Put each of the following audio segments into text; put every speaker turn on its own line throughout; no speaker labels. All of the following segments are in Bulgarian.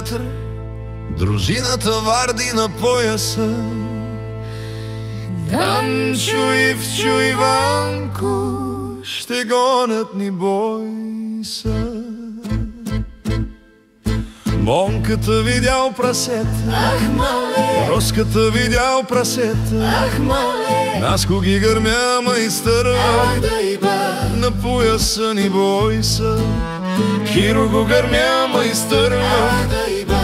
вятър, дружината варди на пояса. Данчо, Ивчо и Ванко ще гонят ни бойса. Монката видял прасета,
ах, мале,
Роската видял прасета,
ах, мале,
Наско ги гърмя майстъра,
ах, да иба,
на пояса ни бойса. Киро го гърмя майстъра,
ах, да иба,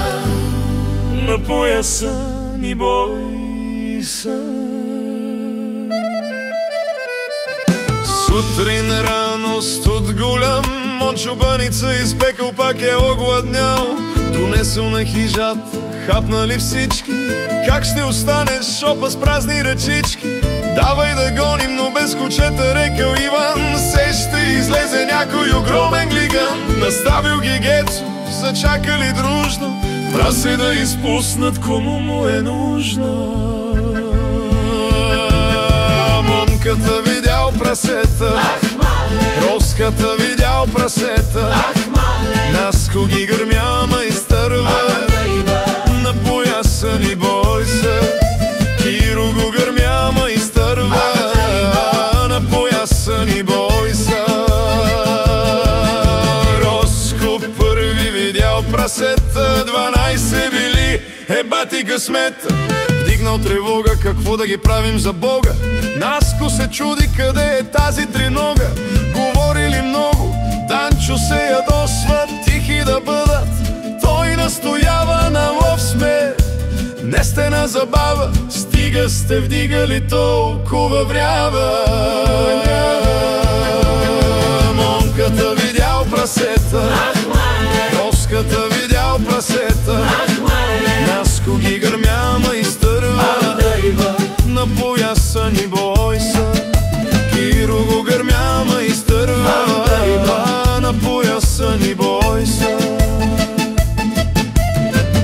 на пояса ни бойса. Сутрин рано студ голям, Мончо баница изпекал, пак е огладнял. Донесъл на хижата, хапнали всички. Как ще останеш, шопа с празни ръчички? Давай да гоним, но без кучета, рекал Иван. Се ще излезе някой огромен глиган. Наставил ги Гецо, зачакали дружно, прасе да изпуснат кому му е нужно. Монката видял прасета,
ах, мале,
Роската видял прасета,
ах, мале,
Наско ги гърмя майстърва,
ах, да иба,
на пояса ни бойса. Киро го гърмя майстърва, на пояса ни бойса. Роско първи видял прасета, 12 били, бати късмета. Вдигнал тревога, какво да ги правим за Бога. Наско се чуди къде е тази тринога. Говорили много, Данчо се ядосва, тихи да бъдат. Той настоява, на лов сме, не сте на забава, стига сте вдигали толкова врява. Монката видял прасета,
ах, мале,
Роската видял прасета,
ах, мале,
Наско ги гърмя майстърва,
ах, да иба,
на пояса ни бойса. Киро го гърмя майстърва, на пояса ни бойса.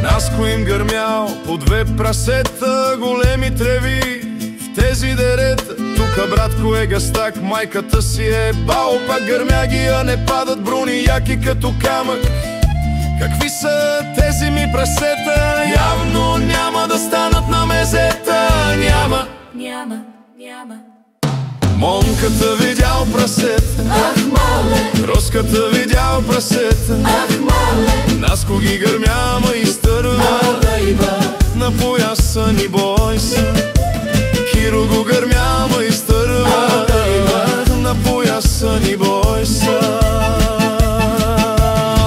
Наско им гърмял по 2 прасета, големи треви в тези дерета. Тука братко е гастак, майката си е бао, пак гърмя ги, а не падат бруни яки като камък. Какви са тези ми прасета? Явно няма да станат на мезета. Няма,
няма, няма,
Монката видял прасета,
ах, мале,
Роската видял прасета,
ах, мале,
Наско ги гърмя майстърва,
ах, да иба,
на пояса ни бойса. Киро го гърмя майстърва, на пояса ни бойса.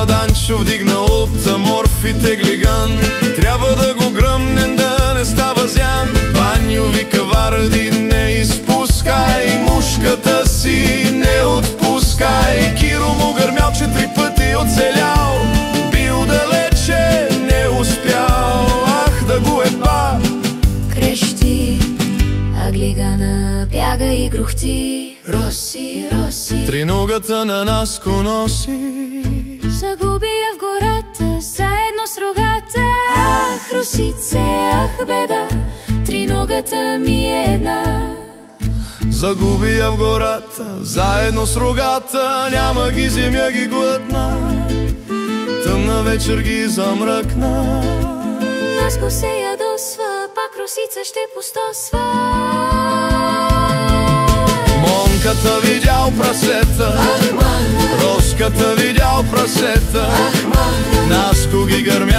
Данчо вдигнал от морфи теглиган, трябва да го гръмнем, да не става зян. Ваню вика Варди, не изпускай мушката си, не отпускай. Киро му гърмял 4 пъти, оцелял, бил далече, не успял. Ах, да го е па,
крещи, а глигана бяга и грухти. Роси, роси,
триногата на Наско носи.
загуби я в гората, заедно с рогата. Ах, росице, ах, беда, триногата ми е една.
Загуби я в гората, заедно с рогата, няма ги земя ги глътна, тъмна вечер ги замръкна.
Наско се ядосва, пак росица ще пустосва.
Монката видял прасета,
ах, мале,
Роската видял прасета,
ах, мале,
Наско ги гърмя